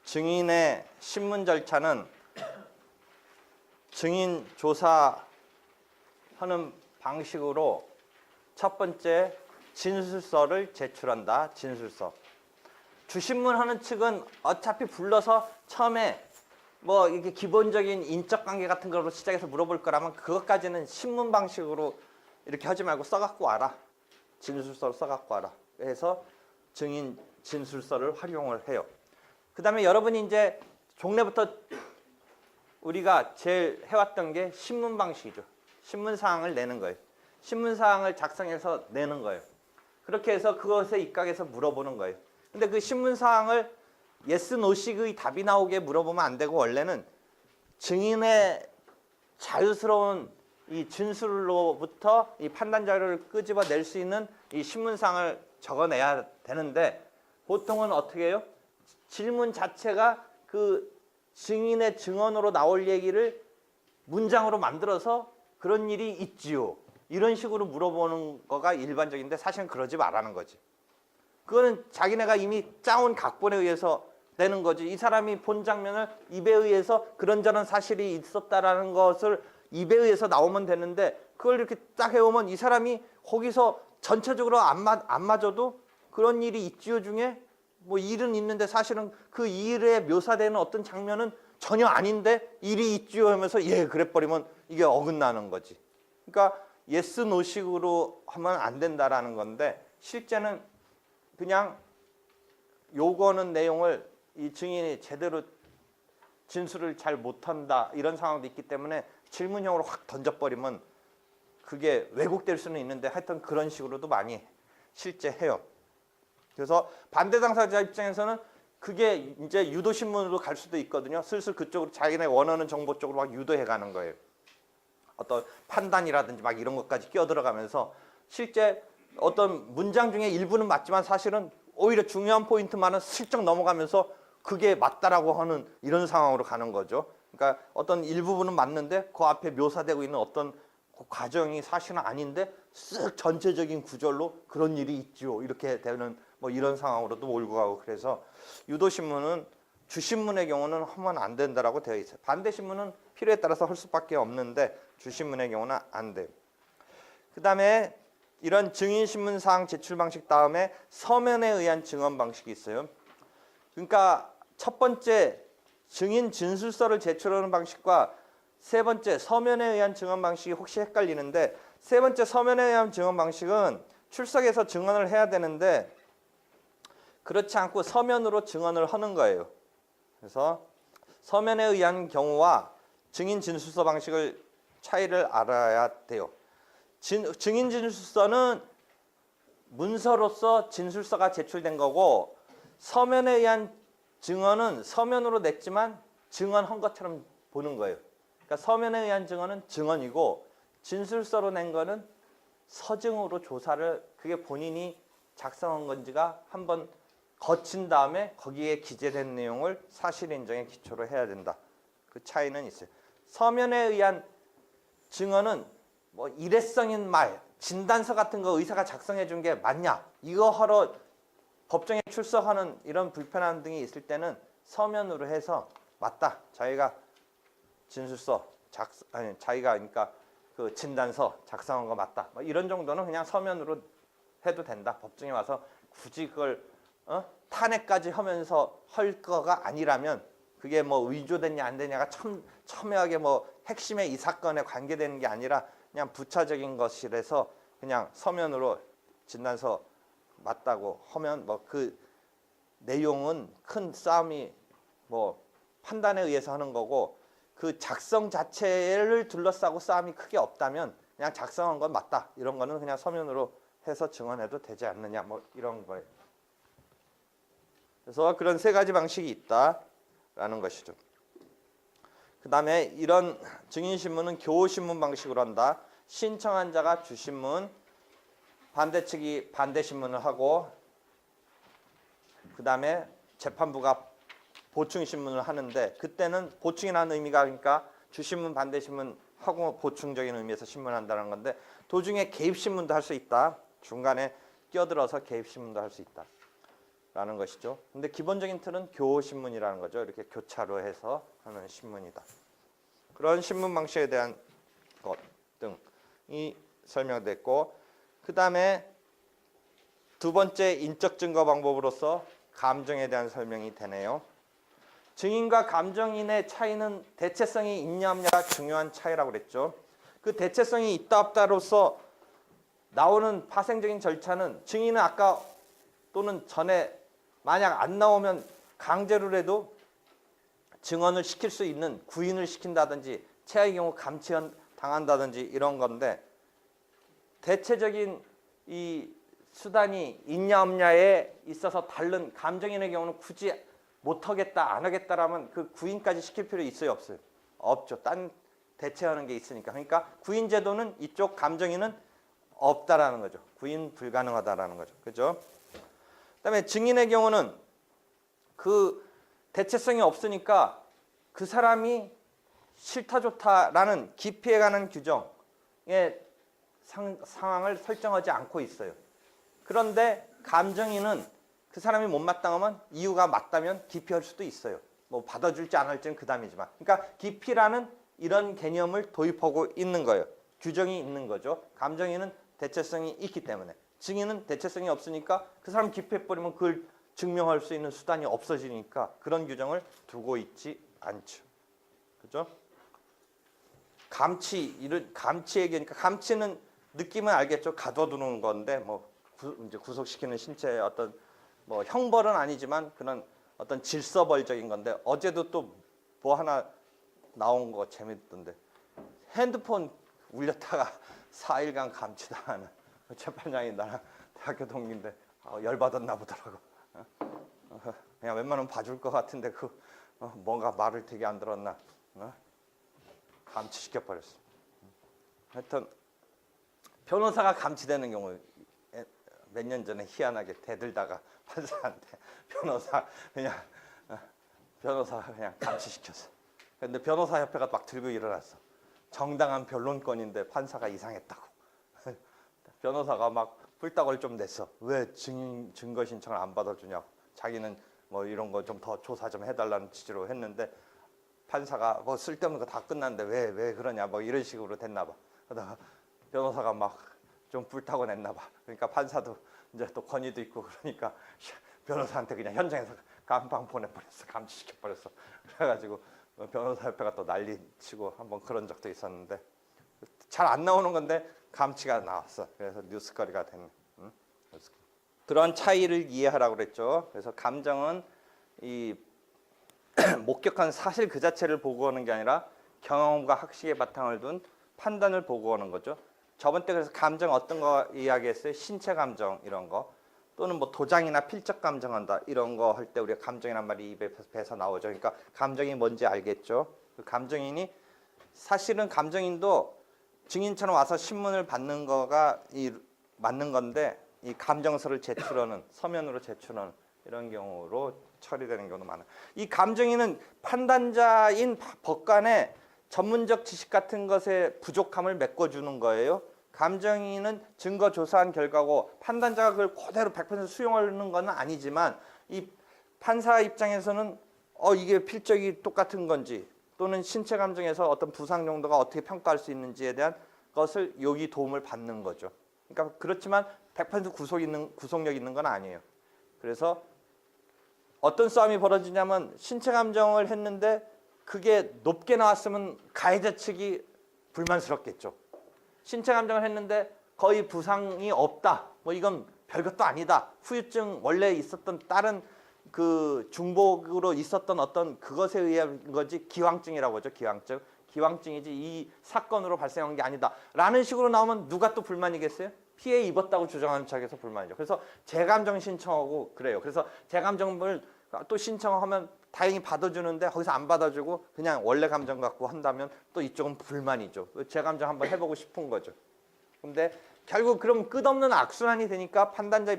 증인의 신문 절차는 증인 조사하는 방식으로 첫 번째 진술서를 제출한다. 진술서. 주신문하는 측은 어차피 불러서 처음에 뭐 이렇게 기본적인 인적 관계 같은 걸로 시작해서 물어볼 거라면 그것까지는 신문 방식으로 이렇게 하지 말고 써갖고 와라. 진술서를 써갖고 와라. 그래서 증인 진술서를 활용을 해요. 그 다음에 여러분이 이제 종래부터 우리가 제일 해왔던 게 신문 방식이죠. 신문사항을 내는 거예요. 신문사항을 작성해서 내는 거예요. 그렇게 해서 그것에 입각해서 물어보는 거예요. 근데 그 신문사항을 yes, no식의 답이 나오게 물어보면 안 되고 원래는 증인의 자유스러운 이 진술로부터 이 판단 자료를 끄집어낼 수 있는 이 신문사항을 적어내야 되는데 보통은 어떻게 해요? 질문 자체가 그 증인의 증언으로 나올 얘기를 문장으로 만들어서 그런 일이 있지요. 이런 식으로 물어보는 거가 일반적인데 사실은 그러지 말라는 거지. 그거는 자기네가 이미 짜온 각본에 의해서 내는 거지. 이 사람이 본 장면을 입에 의해서 그런저런 사실이 있었다라는 것을 입에 의해서 나오면 되는데 그걸 이렇게 딱 해오면 이 사람이 거기서 전체적으로 안 맞아도 그런 일이 있지요 중에 뭐 일은 있는데 사실은 그 일에 묘사되는 어떤 장면은 전혀 아닌데 일이 있지요 하면서 예 그래버리면 이게 어긋나는 거지. 그러니까 yes, no식으로 하면 안 된다라는 건데 실제는 그냥 요거는 내용을 이 증인이 제대로 진술을 잘 못한다 이런 상황도 있기 때문에 질문형으로 확 던져버리면 그게 왜곡될 수는 있는데 하여튼 그런 식으로도 많이 실제 해요. 그래서 반대 당사자 입장에서는 그게 이제 유도신문으로 갈 수도 있거든요. 슬슬 그쪽으로 자기네 원하는 정보 쪽으로 막 유도해 가는 거예요. 어떤 판단이라든지 막 이런 것까지 끼어들어가면서 실제 어떤 문장 중에 일부는 맞지만 사실은 오히려 중요한 포인트만은 슬쩍 넘어가면서 그게 맞다라고 하는 이런 상황으로 가는 거죠. 그러니까 어떤 일부분은 맞는데 그 앞에 묘사되고 있는 어떤 그 과정이 사실은 아닌데 쓱 전체적인 구절로 그런 일이 있죠. 이렇게 되는 뭐 이런 상황으로도 몰고 가고 그래서 유도신문은 주신문의 경우는 하면 안 된다라고 되어 있어요. 반대신문은 필요에 따라서 할 수밖에 없는데 주신문의 경우는 안 돼요. 그 다음에 이런 증인신문사항 제출 방식 다음에 서면에 의한 증언 방식이 있어요. 그러니까 첫 번째 증인 진술서를 제출하는 방식과 세 번째 서면에 의한 증언 방식이 혹시 헷갈리는데 세 번째 서면에 의한 증언 방식은 출석해서 증언을 해야 되는데 그렇지 않고 서면으로 증언을 하는 거예요. 그래서 서면에 의한 경우와 증인 진술서 방식을 차이를 알아야 돼요. 증인 진술서는 문서로서 진술서가 제출된 거고 서면에 의한 증언은 서면으로 냈지만 증언한 것처럼 보는 거예요. 그러니까 서면에 의한 증언은 증언이고 진술서로 낸 거는 서증으로 조사를 그게 본인이 작성한 건지가 한번 거친 다음에 거기에 기재된 내용을 사실 인정에 기초로 해야 된다. 그 차이는 있어요. 서면에 의한 증언은 뭐 일회성인 말, 진단서 같은 거 의사가 작성해 준 게 맞냐? 이거 하러 법정에 출석하는 이런 불편함 등이 있을 때는 서면으로 해서 맞다. 자기가 진술서 자기가 그러니까 그 진단서 작성한 거 맞다. 뭐 이런 정도는 그냥 서면으로 해도 된다. 법정에 와서 굳이 그걸 탄핵까지 하면서 할 거가 아니라면 그게 뭐 위조됐냐 안 되냐가 첨예하게 뭐 핵심의 이 사건에 관계되는 게 아니라 그냥 부차적인 것이라서 그냥 서면으로 진단서 맞다고 하면 뭐 그 내용은 큰 싸움이 뭐 판단에 의해서 하는 거고 그 작성 자체를 둘러싸고 싸움이 크게 없다면 그냥 작성한 건 맞다. 이런 거는 그냥 서면으로 해서 증언해도 되지 않느냐 뭐 이런 거예요. 그래서 그런 세 가지 방식이 있다라는 것이죠. 그 다음에 이런 증인신문은 교신문 방식으로 한다. 신청한 자가 주신문, 반대측이 반대신문을 하고 그 다음에 재판부가 보충신문을 하는데 그때는 보충이라는 의미가 그러니까 주신문, 반대신문 하고 보충적인 의미에서 신문한다는 건데 도중에 개입신문도 할 수 있다. 중간에 끼어들어서 개입신문도 할 수 있다. 라는 것이죠. 근데 기본적인 틀은 교신문이라는 거죠. 이렇게 교차로 해서 하는 신문이다. 그런 신문 방식에 대한 것 등이 설명됐고, 그 다음에 두 번째 인적 증거 방법으로서 감정에 대한 설명이 되네요. 증인과 감정인의 차이는 대체성이 있냐 없냐가 중요한 차이라고 그랬죠. 그 대체성이 있다 없다로서 나오는 파생적인 절차는 증인은 아까 또는 전에 만약 안 나오면 강제로라도 증언을 시킬 수 있는, 구인을 시킨다든지 최악의 경우 감치 당한다든지 이런 건데, 대체적인 이 수단이 있냐 없냐에 있어서 다른 감정인의 경우는 굳이 못하겠다 안 하겠다라면 그 구인까지 시킬 필요 있어요 없어요? 없죠. 딴 대체하는 게 있으니까. 그러니까 구인 제도는 이쪽 감정인은 없다라는 거죠. 구인 불가능하다라는 거죠. 그죠? 그다음에 증인의 경우는 그 대체성이 없으니까 그 사람이 싫다 좋다라는 기피해 가는 규정의 상황을 설정하지 않고 있어요. 그런데 감정인은 그 사람이 못마땅하면 이유가 맞다면 기피할 수도 있어요. 뭐 받아줄지 안 할지는 그 다음이지만. 그러니까 기피라는 이런 개념을 도입하고 있는 거예요. 규정이 있는 거죠. 감정인은 대체성이 있기 때문에. 증인은 대체성이 없으니까 그 사람 기피해버리면 그걸 증명할 수 있는 수단이 없어지니까 그런 규정을 두고 있지 않죠. 그죠? 감치 얘기니까, 감치는 느낌은 알겠죠. 가둬두는 건데 뭐 이제 구속시키는 신체의 어떤 뭐 형벌은 아니지만 그런 어떤 질서벌적인 건데, 어제도 또 뭐 하나 나온 거 재밌던데, 핸드폰 울렸다가 4일간 감치당하는 재판장이 나랑 대학교 동기인데 열받았나 보더라고. 그냥 웬만하면 봐줄 것 같은데 뭔가 말을 되게 안 들었나 감치시켜버렸어. 하여튼 변호사가 감치되는 경우 몇 년 전에 희한하게 대들다가 판사한테 변호사가 그냥 감치시켰어. 근데 변호사협회가 막 들고 일어났어. 정당한 변론권인데 판사가 이상했다고. 변호사가 막 뿔따구를 좀 냈어. 왜 증거 신청을 안 받아주냐고. 자기는 뭐 이런 거 좀 더 조사 좀 해달라는 취지로 했는데, 판사가 뭐 쓸데없는 거 다 끝났는데 왜 그러냐 뭐 이런 식으로 됐나 봐. 그러다가 변호사가 막 좀 뿔따구 냈나 봐. 그러니까 판사도 이제 또 권위도 있고 그러니까 변호사한테 그냥 현장에서 감방 보내버렸어. 감치시켜버렸어. 그래가지고 변호사협회가 또 난리치고 한번 그런 적도 있었는데, 잘 안 나오는 건데 감치가 나왔어. 그래서 뉴스거리가 됐네. 그런 차이를 이해하라고 그랬죠. 그래서 감정은 이 목격한 사실 그 자체를 보고하는 게 아니라 경험과 학식의 바탕을 둔 판단을 보고하는 거죠. 저번 때 그래서 감정 어떤 거 이야기했어요? 신체 감정 이런 거, 또는 뭐 도장이나 필적 감정한다 이런 거 할 때 우리가 감정이란 말이 입에 배서 나오죠. 그러니까 감정이 뭔지 알겠죠. 그 감정인이, 사실은 감정인도 증인처럼 와서 신문을 받는 거가 맞는 건데, 이 감정서를 제출하는, 서면으로 제출하는 이런 경우로 처리되는 경우도 많아요. 이 감정인은 판단자인 법관의 전문적 지식 같은 것의 부족함을 메꿔주는 거예요. 감정인은 증거 조사한 결과고 판단자가 그걸 그대로 100% 수용하는 건 아니지만, 이 판사 입장에서는 이게 필적이 똑같은 건지, 또는 신체 감정에서 어떤 부상 정도가 어떻게 평가할 수 있는지에 대한 것을 여기 도움을 받는 거죠. 그러니까 그렇지만 100% 구속력 있는 건 아니에요. 그래서 어떤 싸움이 벌어지냐면, 신체 감정을 했는데 그게 높게 나왔으면 가해자 측이 불만스럽겠죠. 신체 감정을 했는데 거의 부상이 없다, 뭐 이건 별것도 아니다, 후유증 원래 있었던 다른 그 중복으로 있었던 어떤 그것에 의한 거지, 기왕증이라고 하죠. 기왕증이지 이 사건으로 발생한 게 아니다 라는 식으로 나오면 누가 또 불만이겠어요? 피해 입었다고 주장하는 측에서 불만이죠. 그래서 재감정 신청하고 그래요. 그래서 재감정을 또 신청하면 다행히 받아주는데 거기서 안 받아주고 그냥 원래 감정 갖고 한다면 또 이쪽은 불만이죠. 재감정 한번 해보고 싶은 거죠. 근데 결국 그럼 끝없는 악순환이 되니까 판사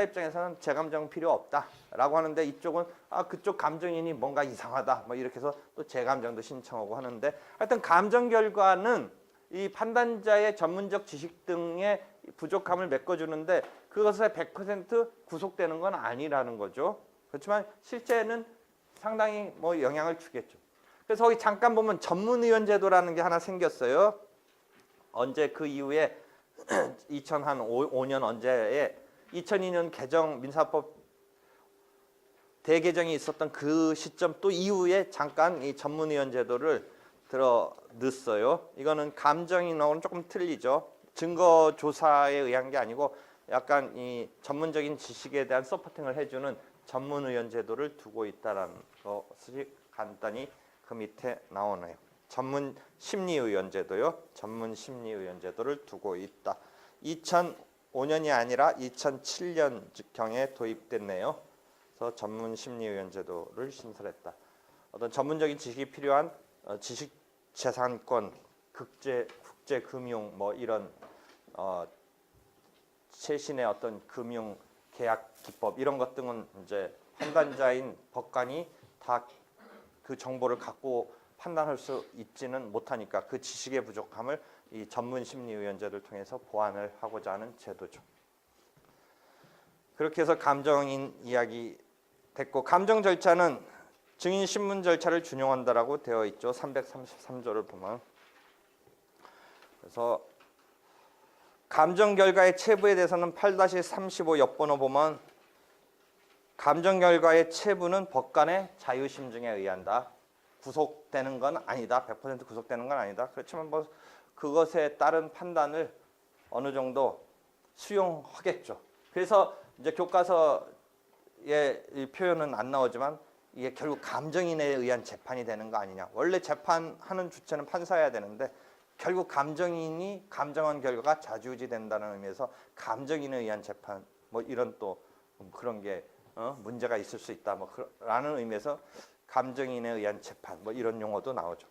입장에서는 재감정 필요 없다라고 하는데, 이쪽은 그쪽 감정인이 뭔가 이상하다 뭐 이렇게 해서 또 재감정도 신청하고 하는데, 하여튼 감정 결과는 이 판단자의 전문적 지식 등의 부족함을 메꿔주는데 그것에 100% 구속되는 건 아니라는 거죠. 그렇지만 실제는 상당히 뭐 영향을 주겠죠. 그래서 거기 잠깐 보면 전문의원 제도라는 게 하나 생겼어요. 언제 그 이후에 2005년 언제에 2002년 개정 민사법 대개정이 있었던 그 시점 또 이후에 잠깐 이 전문의원 제도를 들어 넣었어요. 이거는 감정인하고는 조금 틀리죠. 증거 조사에 의한 게 아니고 약간 이 전문적인 지식에 대한 서포팅을 해주는 전문의원 제도를 두고 있다라는 것이 간단히 그 밑에 나오네요. 전문 심리의원 제도요. 전문 심리의원 제도를 두고 있다. 2005년이 아니라 2007년경에 도입됐네요. 그래서 전문 심리의원 제도를 신설했다. 어떤 전문적인 지식이 필요한 지식 재산권, 국제 금융 뭐 이런 최신의 어떤 금융 계약 기법 이런 것 등은 이제 판단자인 법관이 다 그 정보를 갖고 판단할 수 있지는 못하니까 그 지식의 부족함을 이 전문 심리의원제를 통해서 보완을 하고자 하는 제도죠. 그렇게 해서 감정인 이야기 됐고, 감정 절차는 증인 신문 절차를 준용한다라고 되어 있죠. 333조를 보면. 그래서 감정 결과의 체부에 대해서는 8-35 옆번호 보면 감정 결과의 체부는 법관의 자유심증에 의한다. 구속되는 건 아니다. 100% 구속되는 건 아니다. 그렇지만 뭐 그것에 따른 판단을 어느 정도 수용하겠죠. 그래서 이제 교과서에 이 표현은 안 나오지만 이게 결국 감정인에 의한 재판이 되는 거 아니냐. 원래 재판하는 주체는 판사여야 되는데 결국 감정인이 감정한 결과가 좌지우지된다는 의미에서 감정인에 의한 재판 뭐 이런 또 그런 게 문제가 있을 수 있다 뭐 라는 의미에서 감정인에 의한 재판 뭐 이런 용어도 나오죠.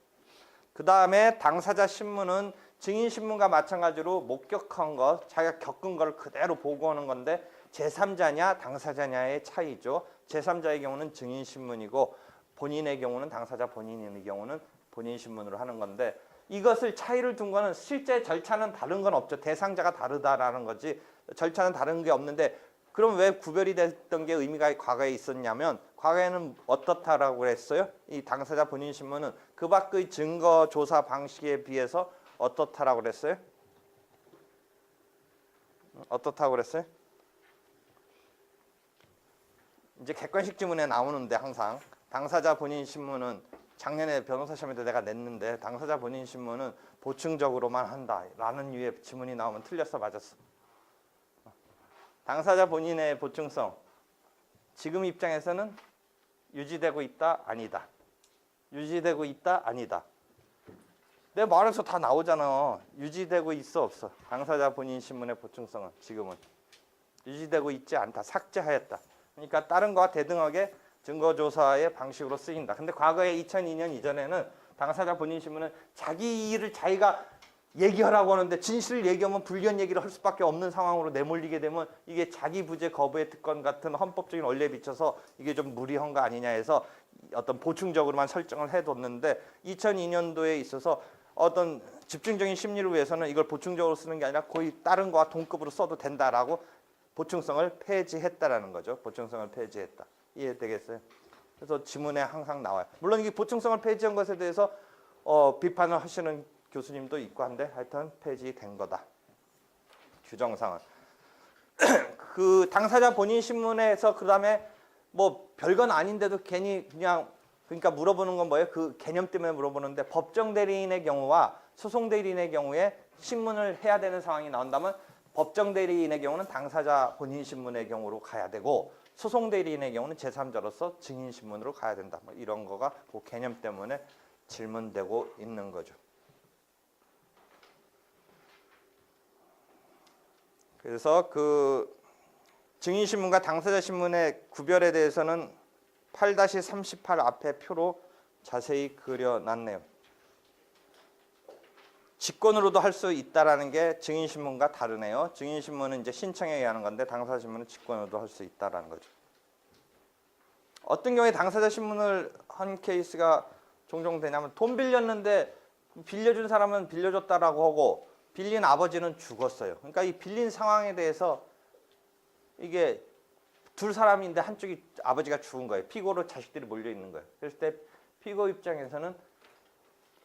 그 다음에 당사자 신문은 증인 신문과 마찬가지로 목격한 것, 자기가 겪은 걸 그대로 보고하는 건데 제3자냐 당사자냐의 차이죠. 제3자의 경우는 증인 신문이고 본인의 경우는 당사자 본인의 경우는 본인 신문으로 하는 건데 이것을 차이를 둔 거는 실제 절차는 다른 건 없죠. 대상자가 다르다라는 거지 절차는 다른 게 없는데 그럼 왜 구별이 됐던 게 의미가 과거에 있었냐면 과거에는 어떻다라고 그랬어요? 이 당사자 본인 신문은 그 밖의 증거 조사 방식에 비해서 어떻다라고 그랬어요? 어떻다고 그랬어요? 이제 객관식 지문에 나오는데 항상 당사자 본인 신문은 작년에 변호사 시험에도 내가 냈는데 당사자 본인 신문은 보충적으로만 한다라는 류의 지문이 나오면 틀렸어 맞았어? 당사자 본인의 보충성 지금 입장에서는 유지되고 있다 아니다. 유지되고 있다 아니다. 내 말에서 다 나오잖아. 유지되고 있어 없어. 당사자 본인 신문의 보충성은 지금은 유지되고 있지 않다. 삭제하였다. 그러니까 다른 거와 대등하게 증거조사의 방식으로 쓰인다. 근데 과거에 2002년 이전에는 당사자 본인 신문은 자기 일을 자기가 얘기하라고 하는데 진실을 얘기하면 불리한 얘기를 할 수밖에 없는 상황으로 내몰리게 되면 이게 자기 부재 거부의 특권 같은 헌법적인 원리에 비춰서 이게 좀 무리한 거 아니냐 해서 어떤 보충적으로만 설정을 해뒀는데 2002년도에 있어서 어떤 집중적인 심리를 위해서는 이걸 보충적으로 쓰는 게 아니라 거의 다른 거와 동급으로 써도 된다라고 보충성을 폐지했다라는 거죠. 보충성을 폐지했다. 이해되겠어요? 그래서 지문에 항상 나와요. 물론 이게 보충성을 폐지한 것에 대해서 비판을 하시는 교수님도 있고 한데 하여튼 폐지된 거다. 규정상은. 그 당사자 본인 신문에서 그다음에 뭐 별건 아닌데도 괜히 그냥 그러니까 물어보는 건 뭐예요? 그 개념 때문에 물어보는데 법정 대리인의 경우와 소송 대리인의 경우에 신문을 해야 되는 상황이 나온다면 법정 대리인의 경우는 당사자 본인 신문의 경우로 가야 되고 소송 대리인의 경우는 제3자로서 증인 신문으로 가야 된다. 뭐 이런 거가 그 개념 때문에 질문되고 있는 거죠. 그래서 그 증인 신문과 당사자 신문의 구별에 대해서는 8-38 앞에 표로 자세히 그려놨네요. 직권으로도 할 수 있다라는 게 증인 신문과 다르네요. 증인 신문은 이제 신청에 의한 건데 당사자 신문은 직권으로도 할 수 있다라는 거죠. 어떤 경우에 당사자 신문을 한 케이스가 종종 되냐면 돈 빌렸는데 빌려준 사람은 빌려줬다라고 하고 빌린 아버지는 죽었어요. 그러니까 이 빌린 상황에 대해서 이게 둘 사람인데 한쪽이 아버지가 죽은 거예요. 피고로 자식들이 몰려 있는 거예요. 그랬을 때 피고 입장에서는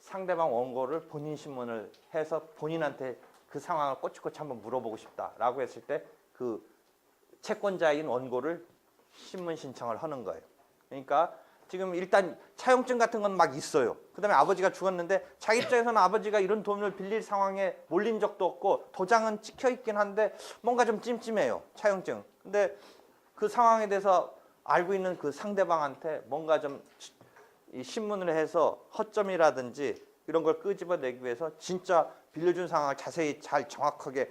상대방 원고를 본인 신문을 해서 본인한테 그 상황을 꼬치꼬치 한번 물어보고 싶다라고 했을 때 그 채권자인 원고를 신문 신청을 하는 거예요. 그러니까 지금 일단 차용증 같은 건 막 있어요. 그다음에 아버지가 죽었는데 자기 입장에서는 아버지가 이런 돈을 빌릴 상황에 몰린 적도 없고 도장은 찍혀 있긴 한데 뭔가 좀 찜찜해요. 차용증. 근데 그 상황에 대해서 알고 있는 그 상대방한테 뭔가 좀 이 신문을 해서 허점이라든지 이런 걸 끄집어내기 위해서 진짜 빌려준 상황을 자세히 잘 정확하게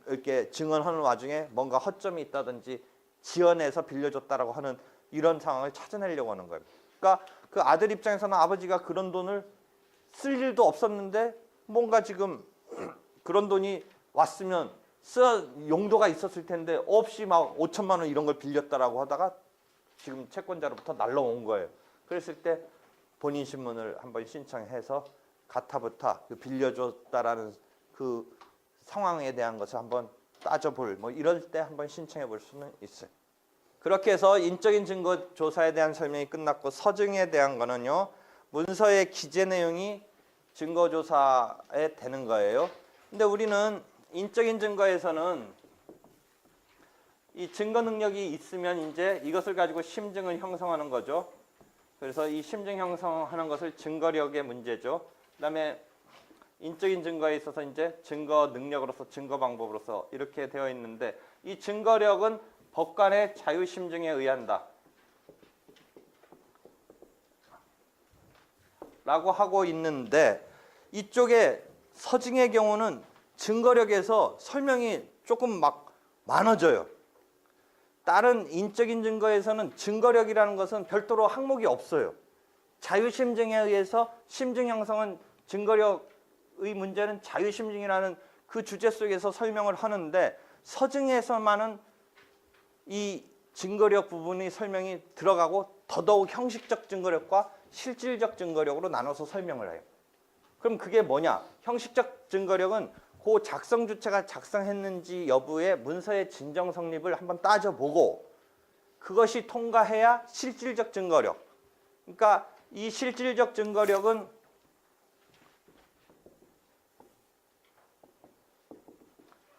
이렇게 증언하는 와중에 뭔가 허점이 있다든지 지어내서 빌려줬다라고 하는 이런 상황을 찾아내려고 하는 거예요. 그러니까 그 아들 입장에서는 아버지가 그런 돈을 쓸 일도 없었는데 뭔가 지금 그런 돈이 왔으면 용도가 있었을 텐데 없이 막 5천만 원 이런 걸 빌렸다라고 하다가 지금 채권자로부터 날라온 거예요. 그랬을 때 본인 신문을 한번 신청해서 가타부타 빌려줬다라는 그 상황에 대한 것을 한번 따져볼 뭐 이럴 때 한번 신청해 볼 수는 있어요. 그렇게 해서 인적인 증거 조사에 대한 설명이 끝났고 서증에 대한 거는요. 문서의 기재 내용이 증거 조사에 되는 거예요. 근데 우리는 인적인 증거에서는 이 증거 능력이 있으면 이제 이것을 가지고 심증을 형성하는 거죠. 그래서 이 심증 형성하는 것을 증거력의 문제죠. 그다음에 인적인 증거에 있어서 이제 증거 능력으로서 증거 방법으로서 이렇게 되어 있는데 이 증거력은 법관의 자유 심증에 의한다. 라고 하고 있는데 이쪽에 서증의 경우는 증거력에서 설명이 조금 막 많아져요. 다른 인적인 증거에서는 증거력이라는 것은 별도로 항목이 없어요. 자유심증에 의해서 심증 형성은 증거력의 문제는 자유심증이라는 그 주제 속에서 설명을 하는데 서증에서만은 이 증거력 부분이 설명이 들어가고 더더욱 형식적 증거력과 실질적 증거력으로 나눠서 설명을 해요. 그럼 그게 뭐냐? 형식적 증거력은 그 작성 주체가 작성했는지 여부의 문서의 진정 성립을 한번 따져보고 그것이 통과해야 실질적 증거력. 그러니까 이 실질적 증거력은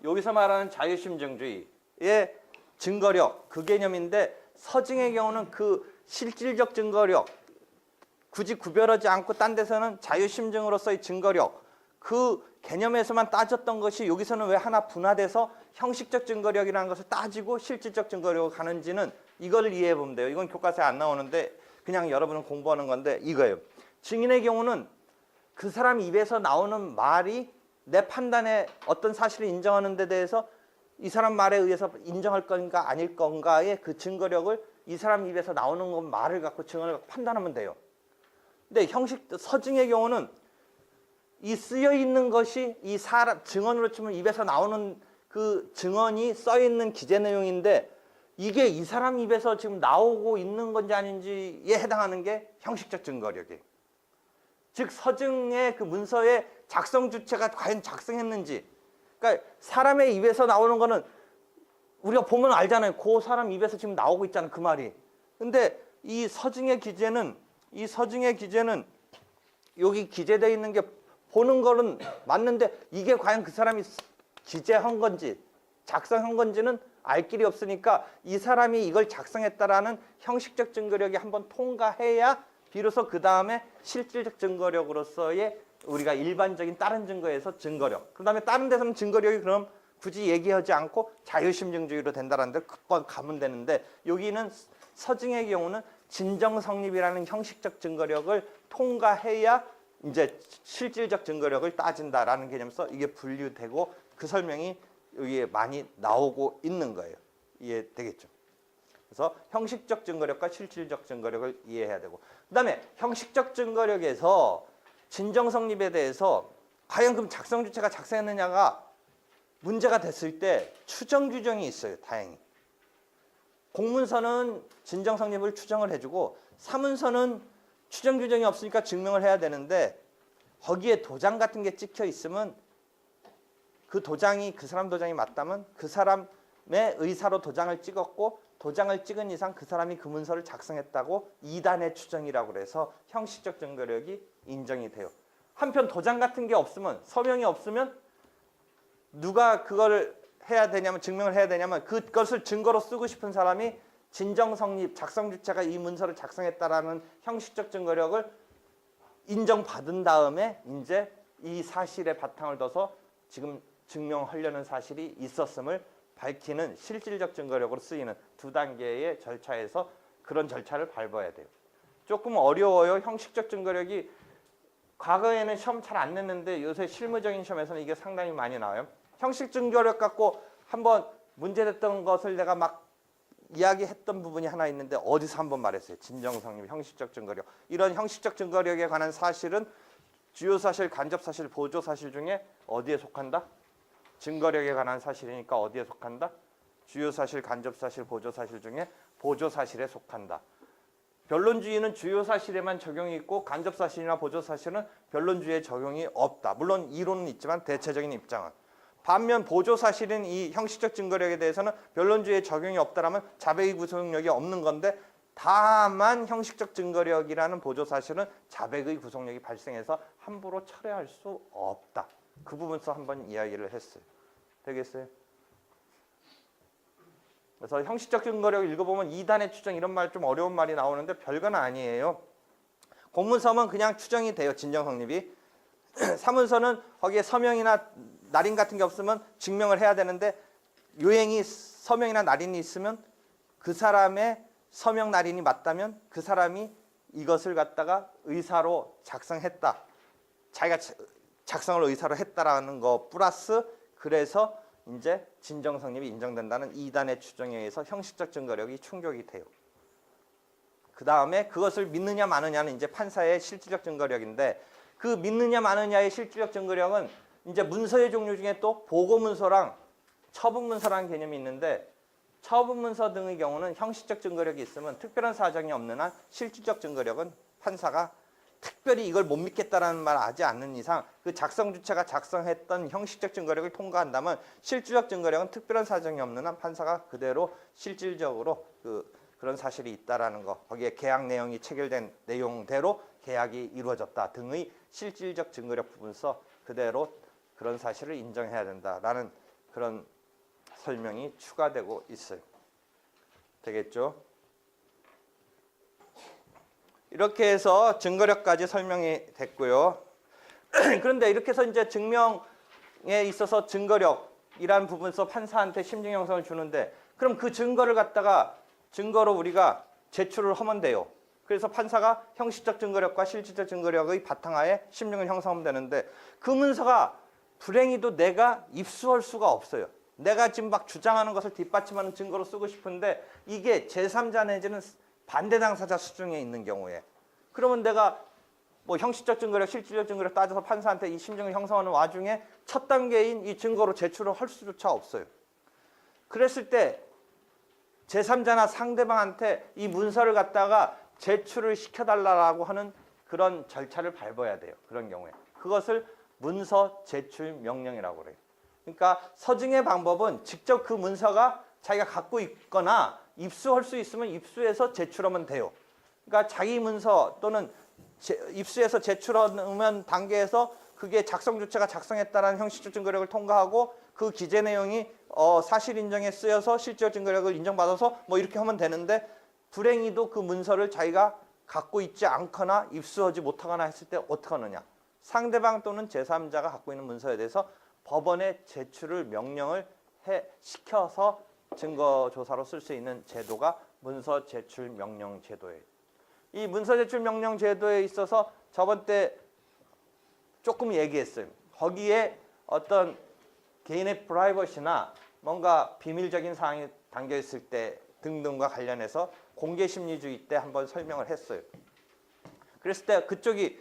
여기서 말하는 자유심증주의의 증거력 그 개념인데 서증의 경우는 그 실질적 증거력 굳이 구별하지 않고 딴 데서는 자유심증으로서의 증거력 그 개념에서만 따졌던 것이 여기서는 왜 하나 분화돼서 형식적 증거력이라는 것을 따지고 실질적 증거력으로 가는지는 이걸 이해해 보면 돼요. 이건 교과서에 안 나오는데 그냥 여러분은 공부하는 건데 이거예요. 증인의 경우는 그 사람 입에서 나오는 말이 내 판단에 어떤 사실을 인정하는 데 대해서 이 사람 말에 의해서 인정할 건가 아닐 건가의 그 증거력을 이 사람 입에서 나오는 건 말을 갖고 증언을 갖고 판단하면 돼요. 근데 서증의 경우는 이 쓰여 있는 것이 이 사람 증언으로 치면 입에서 나오는 그 증언이 써 있는 기재 내용인데 이게 이 사람 입에서 지금 나오고 있는 건지 아닌지에 해당하는 게 형식적 증거력이에요. 즉 서증의 그 문서의 작성 주체가 과연 작성했는지 그러니까 사람의 입에서 나오는 거는 우리가 보면 알잖아요. 그 사람 입에서 지금 나오고 있잖아요. 그 말이. 근데 이 서증의 기재는 여기 기재되어 있는 게 보는 거는 맞는데 이게 과연 그 사람이 기재한 건지 작성한 건지는 알 길이 없으니까 이 사람이 이걸 작성했다라는 형식적 증거력이 한번 통과해야 비로소 그 다음에 실질적 증거력으로서의 우리가 일반적인 다른 증거에서 증거력 그 다음에 다른 데서는 증거력이 그럼 굳이 얘기하지 않고 자유심증주의로 된다는 데 그건 가면 되는데 여기는 서증의 경우는 진정성립이라는 형식적 증거력을 통과해야 이제 실질적 증거력을 따진다라는 개념에서 이게 분류되고 그 설명이 여기에 많이 나오고 있는 거예요. 이해되겠죠? 그래서 형식적 증거력과 실질적 증거력을 이해해야 되고 그 다음에 형식적 증거력에서 진정성립에 대해서 과연 그럼 작성 주체가 작성했느냐가 문제가 됐을 때 추정 규정이 있어요. 다행히. 공문서는 진정성립을 추정을 해주고 사문서는 추정 규정이 없으니까 증명을 해야 되는데 거기에 도장 같은 게 찍혀 있으면 그 도장이 그 사람 도장이 맞다면 그 사람의 의사로 도장을 찍었고 도장을 찍은 이상 그 사람이 그 문서를 작성했다고 이단의 추정이라고 그래서 형식적 증거력이 인정이 돼요. 한편 도장 같은 게 없으면 서명이 없으면 누가 그걸 해야 되냐면 증명을 해야 되냐면 그것을 증거로 쓰고 싶은 사람이 진정성립 작성 주체가 이 문서를 작성했다라는 형식적 증거력을 인정받은 다음에 이제 이 사실에 바탕을 둬서 지금 증명하려는 사실이 있었음을 밝히는 실질적 증거력으로 쓰이는 두 단계의 절차에서 그런 절차를 밟아야 돼요. 조금 어려워요. 형식적 증거력이 과거에는 시험 잘 안 냈는데 요새 실무적인 시험에서는 이게 상당히 많이 나와요. 형식 증거력 갖고 한번 문제됐던 것을 내가 막 이야기했던 부분이 하나 있는데 어디서 한번 말했어요. 진정성립, 형식적 증거력. 이런 형식적 증거력에 관한 사실은 주요 사실, 간접 사실, 보조 사실 중에 어디에 속한다? 증거력에 관한 사실이니까 어디에 속한다? 주요 사실, 간접 사실, 보조 사실 중에 보조 사실에 속한다. 변론주의는 주요 사실에만 적용이 있고 간접 사실이나 보조 사실은 변론주의에 적용이 없다. 물론 이론은 있지만 대체적인 입장은. 반면 보조 사실인 이 형식적 증거력에 대해서는 변론주의에 적용이 없다라면 자백의 구속력이 없는 건데 다만 형식적 증거력이라는 보조 사실은 자백의 구속력이 발생해서 함부로 철회할 수 없다. 그 부분에서 한번 이야기를 했어요. 되겠어요? 그래서 형식적 증거력을 읽어보면 이단의 추정 이런 말 좀 어려운 말이 나오는데 별건 아니에요. 공문서면 그냥 추정이 돼요. 진정성립이. 사문서는 거기에 서명이나 날인 같은 게 없으면 증명을 해야 되는데 요행이 서명이나 날인이 있으면 그 사람의 서명 날인이 맞다면 그 사람이 이것을 갖다가 의사로 작성했다. 자기가 작성을 의사로 했다라는 거 플러스 그래서 이제 진정성립이 인정된다는 이단의 추정에 의해서 형식적 증거력이 충족이 돼요. 그 다음에 그것을 믿느냐 마느냐는 이제 판사의 실질적 증거력인데 그 믿느냐 마느냐의 실질적 증거력은 이제 문서의 종류 중에 또 보고문서랑 처분문서라는 개념이 있는데 처분문서 등의 경우는 형식적 증거력이 있으면 특별한 사정이 없는 한 실질적 증거력은 판사가 특별히 이걸 못 믿겠다라는 말을 하지 않는 이상 그 작성 주체가 작성했던 형식적 증거력을 통과한다면 실질적 증거력은 특별한 사정이 없는 한 판사가 그대로 실질적으로 그런 사실이 있다라는 거 거기에 계약 내용이 체결된 내용대로 계약이 이루어졌다 등의 실질적 증거력 부분서 그대로 그런 사실을 인정해야 된다라는 그런 설명이 추가되고 있어요. 되겠죠? 이렇게 해서 증거력까지 설명이 됐고요. 그런데 이렇게 해서 이제 증명에 있어서 증거력이란 부분에서 판사한테 심증 형성을 주는데 그럼 그 증거를 갖다가 증거로 우리가 제출을 하면 돼요. 그래서 판사가 형식적 증거력과 실질적 증거력의 바탕하에 심증을 형성하면 되는데 그 문서가 불행히도 내가 입수할 수가 없어요. 내가 지금 막 주장하는 것을 뒷받침하는 증거로 쓰고 싶은데 이게 제3자 내지는 반대 당사자 수중에 있는 경우에 그러면 내가 뭐 형식적 증거력, 실질적 증거력 따져서 판사한테 이 심증을 형성하는 와중에 첫 단계인 이 증거로 제출을 할 수조차 없어요. 그랬을 때 제3자나 상대방한테 이 문서를 갖다가 제출을 시켜달라고 하는 그런 절차를 밟아야 돼요. 그런 경우에. 그것을 문서 제출 명령이라고 그래요. 그러니까 서증의 방법은 직접 그 문서가 자기가 갖고 있거나 입수할 수 있으면 입수해서 제출하면 돼요. 그러니까 자기 문서 또는 입수해서 제출하는 단계에서 그게 작성 주체가 작성했다는 형식적 증거력을 통과하고 그 기재 내용이 사실 인정에 쓰여서 실질적 증거력을 인정받아서 뭐 이렇게 하면 되는데 불행히도 그 문서를 자기가 갖고 있지 않거나 입수하지 못하거나 했을 때 어떻게 하느냐. 상대방 또는 제3자가 갖고 있는 문서에 대해서 법원에 제출을 명령을 시켜서 증거조사로 쓸 수 있는 제도가 문서 제출 명령 제도예요. 이 문서 제출 명령 제도에 있어서 저번 때 조금 얘기했어요. 거기에 어떤 개인의 프라이버시나 뭔가 비밀적인 사항이 담겨 있을 때 등등과 관련해서 공개심리주의 때 한번 설명을 했어요. 그랬을 때 그쪽이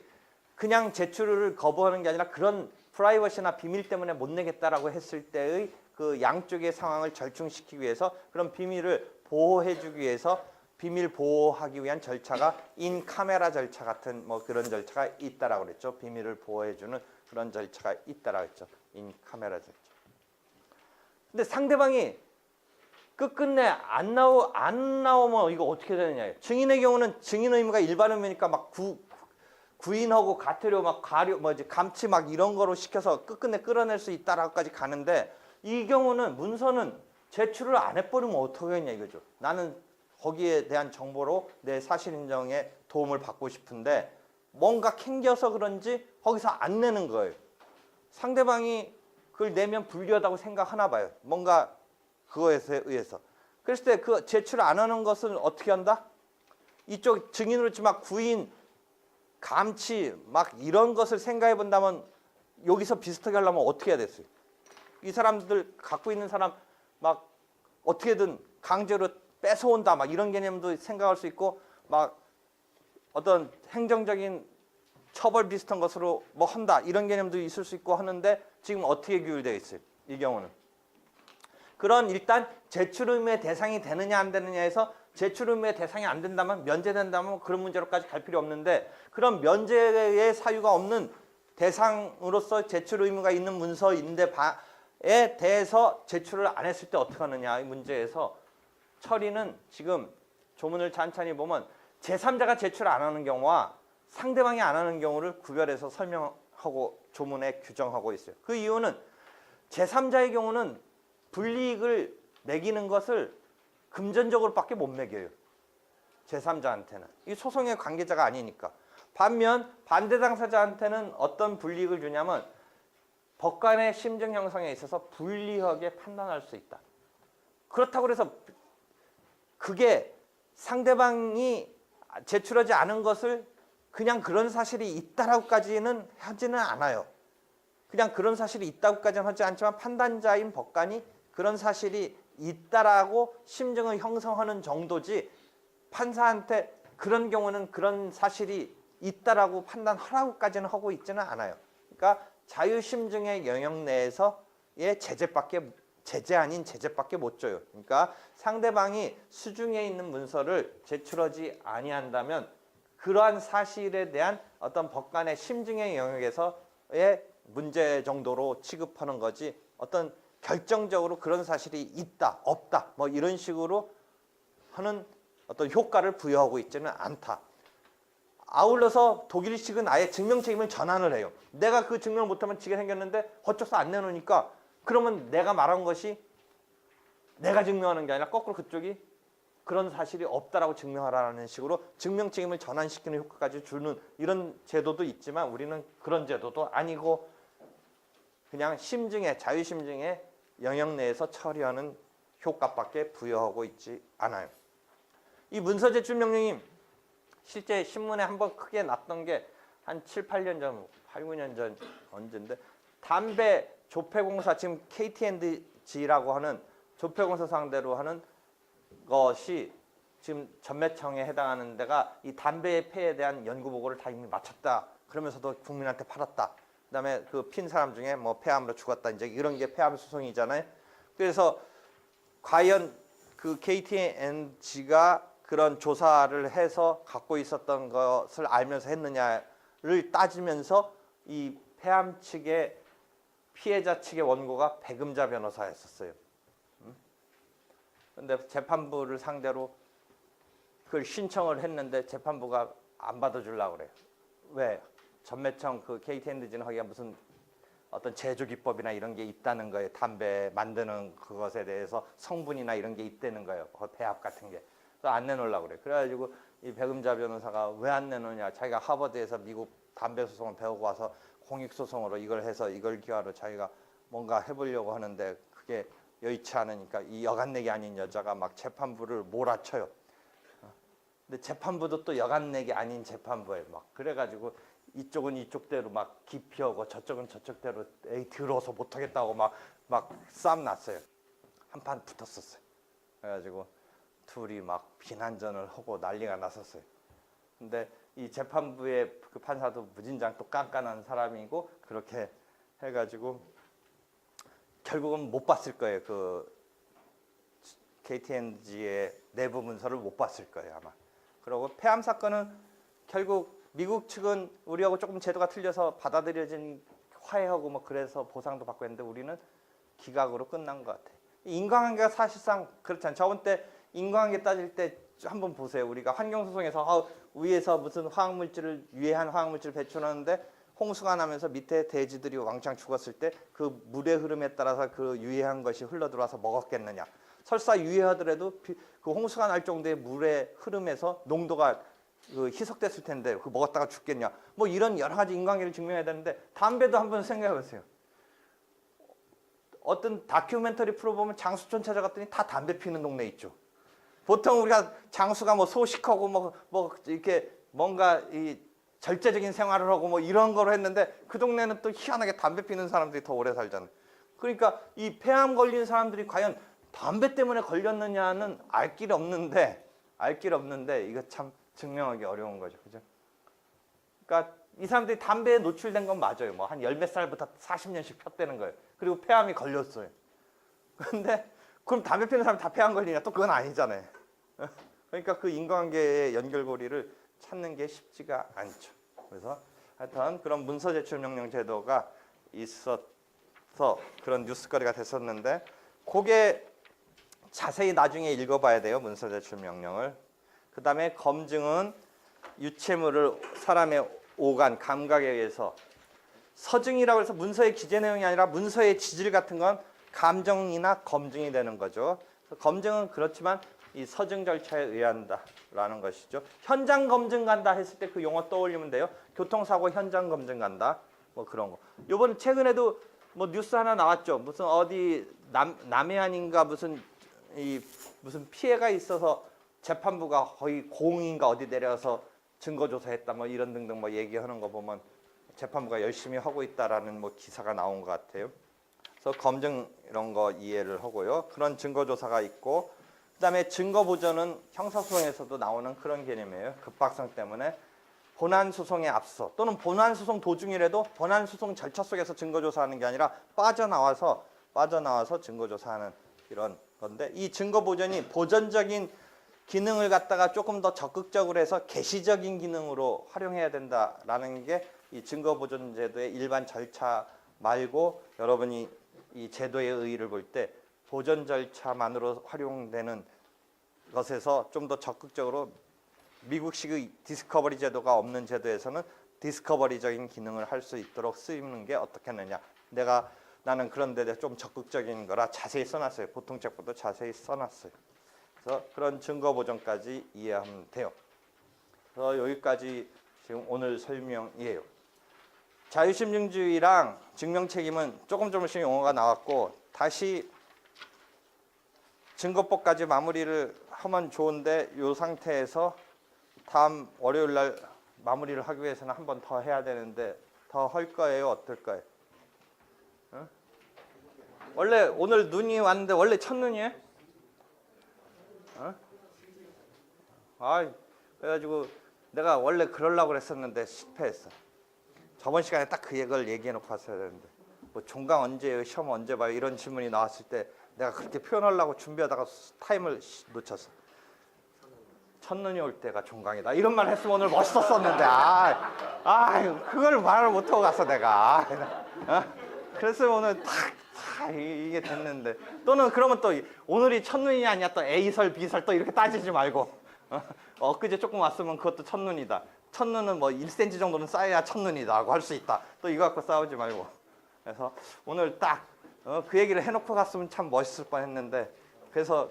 그냥 제출을 거부하는 게 아니라 그런 프라이버시나 비밀 때문에 못 내겠다라고 했을 때의 그 양쪽의 상황을 절충시키기 위해서 그런 비밀을 보호해주기 위해서 비밀 보호하기 위한 절차가 인 카메라 절차 같은 뭐 그런 절차가 있다라고 그랬죠. 비밀을 보호해주는 그런 절차가 있다라고 했죠. 인 카메라 절차. 근데 상대방이 끝끝내 안 나오면 이거 어떻게 되느냐. 증인의 경우는 증인 의무가 일반 의무니까 막 구인하고 가태료 막 감치 막 이런 거로 시켜서 끝끝내 끌어낼 수 있다라고까지 가는데 이 경우는 문서는 제출을 안 해버리면 어떻게 했냐 이거죠. 나는 거기에 대한 정보로 내 사실 인정에 도움을 받고 싶은데 뭔가 캥겨서 그런지 거기서 안 내는 거예요. 상대방이 그걸 내면 불리하다고 생각하나 봐요. 뭔가 그거에 의해서. 그랬을 때 그 제출 안 하는 것은 어떻게 한다? 이쪽 증인으로 막 구인, 감치 막 이런 것을 생각해 본다면 여기서 비슷하게 하려면 어떻게 해야 됐어요? 이 사람들 갖고 있는 사람 막 어떻게든 강제로 뺏어온다 막 이런 개념도 생각할 수 있고 막 어떤 행정적인 처벌 비슷한 것으로 뭐 한다 이런 개념도 있을 수 있고 하는데 지금 어떻게 규율되어 있어요? 이 경우는 그런 일단 제출 의무의 대상이 되느냐 안 되느냐에서 제출 의무의 대상이 안 된다면 면제된다면 그런 문제로까지 갈 필요 없는데 그런 면제의 사유가 없는 대상으로서 제출 의무가 있는 문서인데 에 대해서 제출을 안 했을 때 어떻게 하느냐 이 문제에서 처리는 지금 조문을 찬찬히 보면 제3자가 제출 안 하는 경우와 상대방이 안 하는 경우를 구별해서 설명하고 조문에 규정하고 있어요. 그 이유는 제3자의 경우는 불이익을 매기는 것을 금전적으로밖에 못 매겨요. 제3자한테는. 이 소송의 관계자가 아니니까. 반면 반대 당사자한테는 어떤 불이익을 주냐면 법관의 심증 형성에 있어서 불리하게 판단할 수 있다. 그렇다고 해서 그게 상대방이 제출하지 않은 것을 그냥 그런 사실이 있다라고까지는 하지는 않아요. 그냥 그런 사실이 있다고까지는 하지 않지만 판단자인 법관이 그런 사실이 있다라고 심증을 형성하는 정도지 판사한테 그런 경우는 그런 사실이 있다라고 판단하라고까지는 하고 있지는 않아요. 그러니까 자유심증의 영역 내에서의 제재 아닌 제재밖에 못 줘요. 그러니까 상대방이 수중에 있는 문서를 제출하지 아니한다면 그러한 사실에 대한 어떤 법관의 심증의 영역에서의 문제 정도로 취급하는 거지 어떤 결정적으로 그런 사실이 있다, 없다 뭐 이런 식으로 하는 어떤 효과를 부여하고 있지는 않다. 아울러서 독일식은 아예 증명 책임을 전환을 해요. 내가 그 증명을 못하면 지게 생겼는데 어쩌서 안 내놓으니까 그러면 내가 말한 것이 내가 증명하는 게 아니라 거꾸로 그쪽이 그런 사실이 없다라고 증명하라는 식으로 증명 책임을 전환시키는 효과까지 주는 이런 제도도 있지만 우리는 그런 제도도 아니고 그냥 심증의 자유심증의 영역 내에서 처리하는 효과밖에 부여하고 있지 않아요. 이 문서 제출 명령이 실제 신문에 한번 크게 났던 게 한 7, 8년 전, 8, 9년 전 언제인데 담배 조폐공사 지금 KT&G라고 하는 조폐공사 상대로 하는 것이 지금 전매청에 해당하는 데가 이 담배의 폐에 대한 연구 보고를 다 이미 마쳤다. 그러면서도 국민한테 팔았다. 그다음에 그 핀 사람 중에 뭐 폐암으로 죽었다. 이제 이런 게 폐암 소송이잖아요. 그래서 과연 그 KT&G가 그런 조사를 해서 갖고 있었던 것을 알면서 했느냐를 따지면서 이 폐암 측의 피해자 측의 원고가 배금자 변호사였었어요. 근데 재판부를 상대로 그걸 신청을 했는데 재판부가 안 받아주려고 그래요. 왜? 전매청 그 KT&G는 거기가 무슨 어떤 제조 기법이나 이런 게 있다는 거예요. 담배 만드는 그것에 대해서 성분이나 이런 게 있다는 거예요. 그 배합 같은 게. 그래서 안 내놓으려고 그래요. 그래가지고 이 배금자 변호사가 왜 안 내놓냐. 자기가 하버드에서 미국 담배 소송을 배우고 와서 공익소송으로 이걸 해서 이걸 기화로 자기가 뭔가 해보려고 하는데 그게 여의치 않으니까 이 여간내기 아닌 여자가 막 재판부를 몰아쳐요. 근데 재판부도 또 여간내기 아닌 재판부에 막 그래가지고 이쪽은 이쪽대로 막 기피하고 저쪽은 저쪽대로 에이 더러워서 못하겠다고 막 싸움 났어요. 한판 붙었었어요. 그래가지고 둘이 막 비난전을 하고 난리가 났었어요. 근데 이 재판부의 그 판사도 무진장 또 깐깐한 사람이고 그렇게 해가지고 결국은 못 봤을 거예요. 그 KTNG의 내부 문서를 못 봤을 거예요 아마. 그리고 폐암 사건은 결국 미국 측은 우리하고 조금 제도가 틀려서 받아들여진 화해하고 뭐 그래서 보상도 받고 했는데 우리는 기각으로 끝난 것 같아요. 인과관계가 사실상 그렇잖아요. 저번 때 인과관계 따질 때 한번 보세요. 우리가 환경소송에서 위에서 무슨 화학물질을 유해한 화학물질을 배출하는데 홍수가 나면서 밑에 돼지들이 왕창 죽었을 때 그 물의 흐름에 따라서 그 유해한 것이 흘러들어와서 먹었겠느냐. 설사 유해하더라도 그 홍수가 날 정도의 물의 흐름에서 농도가 희석됐을 텐데 그 먹었다가 죽겠냐. 뭐 이런 여러 가지 인과관계를 증명해야 되는데 담배도 한번 생각해 보세요. 어떤 다큐멘터리 프로 보면 장수촌 찾아갔더니 다 담배 피는 동네 있죠. 보통 우리가 장수가 뭐 소식하고 뭐 이렇게 뭔가 이 절제적인 생활을 하고 뭐 이런 거로 했는데 그 동네는 또 희한하게 담배 피는 사람들이 더 오래 살잖아요. 그러니까 이 폐암 걸린 사람들이 과연 담배 때문에 걸렸느냐는 알 길 없는데 이거 참 증명하기 어려운 거죠. 그죠? 그러니까 이 사람들이 담배에 노출된 건 맞아요. 뭐 한 10몇 살부터 40년씩 폈대는 거예요. 그리고 폐암이 걸렸어요. 그런데 그럼 담배 피는 사람이 다 폐암 걸리냐? 또 그건 아니잖아요. 그러니까 그 인과관계의 연결고리를 찾는 게 쉽지가 않죠. 그래서 하여튼 그런 문서 제출 명령 제도가 있어서 그런 뉴스거리가 됐었는데 그게 자세히 나중에 읽어봐야 돼요. 문서 제출 명령을. 그 다음에 검증은 유체물을 사람의 오간, 감각에 의해서 서증이라고 해서 문서의 기재 내용이 아니라 문서의 지질 같은 건 감정이나 검증이 되는 거죠. 검증은 그렇지만 이 서증 절차에 의한다라는 것이죠. 현장 검증 간다 했을 때 그 용어 떠올리면 돼요. 교통사고 현장 검증 간다. 뭐 그런 거. 요번 최근에도 뭐 뉴스 하나 나왔죠. 무슨 어디 남해안인가 무슨 피해가 있어서 재판부가 거의 공인가 어디 내려서 증거 조사했다 뭐 이런 등등 뭐 얘기하는 거 보면 재판부가 열심히 하고 있다라는 뭐 기사가 나온 것 같아요. 그래서 검증 이런 거 이해를 하고요. 그런 증거 조사가 있고 그다음에 증거 보전은 형사소송에서도 나오는 그런 개념이에요. 급박성 때문에 본안 소송에 앞서 또는 본안 소송 도중이라도 본안 소송 절차 속에서 증거 조사하는 게 아니라 빠져나와서 증거 조사하는 이런 건데 이 증거 보전이 보전적인 기능을 갖다가 조금 더 적극적으로 해서 개시적인 기능으로 활용해야 된다라는 게 이 증거 보전 제도의 일반 절차 말고 여러분이 이 제도의 의의를 볼 때 보전 절차만으로 활용되는 것에서 좀 더 적극적으로 미국식의 디스커버리 제도가 없는 제도에서는 디스커버리적인 기능을 할 수 있도록 쓰이는 게 어떻겠느냐. 나는 그런 데에 좀 적극적인 거라 자세히 써놨어요. 보통 책보다 자세히 써놨어요. 그래서 그런 증거 보전까지 이해하면 돼요. 그래서 여기까지 지금 오늘 설명이에요. 자유심증주의랑 증명책임은 조금씩 용어가 나왔고 다시 증거법까지 마무리를 하면 좋은데 이 상태에서 다음 월요일 날 마무리를 하기 위해서는 한 번 더 해야 되는데 더 할 거예요? 어떨까요? 어? 원래 오늘 눈이 왔는데 원래 첫눈이에요? 그래가지고 내가 원래 그러려고 그랬었는데 실패했어. 저번 시간에 딱 그 얘기를 얘기해놓고 왔어야 되는데 뭐 종강 언제예요? 시험 언제 봐요? 이런 질문이 나왔을 때 내가 그렇게 표현하려고 준비하다가 타임을 놓쳤어. 첫눈이 올 때가 종강이다. 이런 말 했으면 오늘 멋있었었는데 그걸 말을 못하고 갔어 내가. 그래서 오늘 딱 이게 됐는데 또는 그러면 또 오늘이 첫눈이 아니야 또 A설 B설 또 이렇게 따지지 말고 엊그제 조금 왔으면 그것도 첫눈이다. 첫눈은 뭐 1cm 정도는 쌓여야 첫눈이다고 할 수 있다. 또 이거 갖고 싸우지 말고. 그래서 오늘 딱 그 얘기를 해놓고 갔으면 참 멋있을 뻔했는데 그래서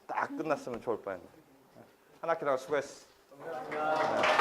딱 끝났으면 좋을 뻔했는데 한 학기 동안 수고했어. 감사합니다.